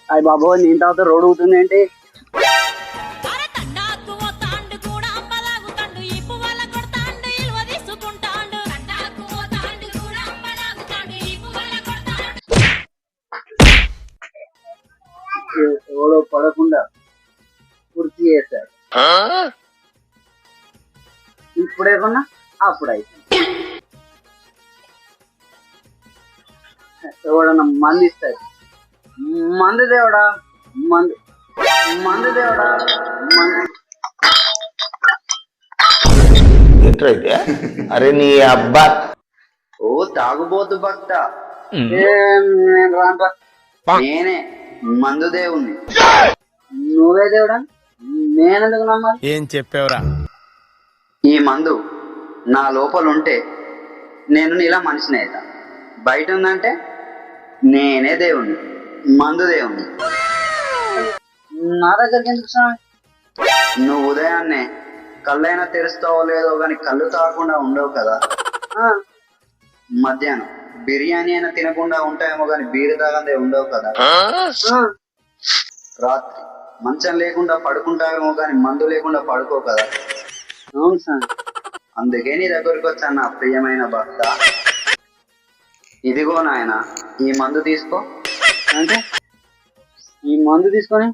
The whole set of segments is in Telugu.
అయ్యి బాబు నేను తాగితే రోడ్డు అవుతుంది ఏంటి? ఎవడో పడకుండా పూర్తి చేశాడు. ఇప్పుడే కొన్నా అప్పుడైతే ఎవడన్నా మంది ఇస్తాడు. మంది దేవుడా, మంది మంది దేవుడా, మంది. ఏంటైతే అరే నీ అబ్బా ఓ తాగుబోతు భక్త, నేను రాంపా, నేనే మందు దేవుణ్ణి. నువ్వే దేవుడా? నేనెందుకు నమ్మాలి? ఏం చెప్పావురా? ఈ మందు నా లోపల ఉంటే నేను నీలా మనిషిని అవుతా, బయట ఉందంటే నేనే దేవుణ్ణి, మందు దేవుణ్ణి. నా దగ్గరికి ఎందుకు స్వామి? నువ్వు ఉదయాన్నే కళ్ళైనా తెరుస్తావో లేదో కానీ కళ్ళు తాగకుండా ఉండవు కదా. మధ్యాహ్నం బిర్యానీ అయినా తినకుండా ఉంటాయేమో కానీ బీరు తాగందే ఉండవు కదా. రాత్రి మంచం లేకుండా పడుకుంటావేమో కానీ మందు లేకుండా పడుకో కదా. అవును సార్, అందుకే నీ దగ్గరికి వచ్చాను నా ప్రియమైన భక్త. ఇదిగో నాయన, ఈ మందు తీసుకో. అంటే ఈ మందు తీసుకొని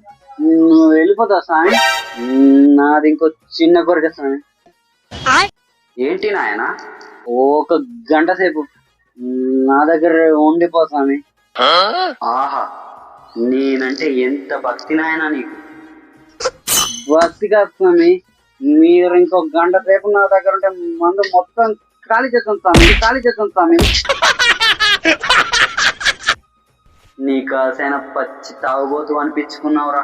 నువ్వు వెళ్ళిపోతావు స్వామి? నాది ఇంకో చిన్న కోరిక స్వామి. ఏంటి నాయన? ఒక గంట సేపు నా దగ్గర ఉండిపో స్వామి. ఆహా, నేనంటే ఎంత భక్తి నాయన నీకు. భక్తి కాదు స్వామి, మీరు ఇంకో గంట సేపు నా దగ్గర ఉంటే మందు మొత్తం ఖాళీ చేస్తాం స్వామి, ఖాళీ చేస్తాం స్వామి. నీ కాసైన పచ్చి తాగుబోతు అనిపించుకున్నావురా.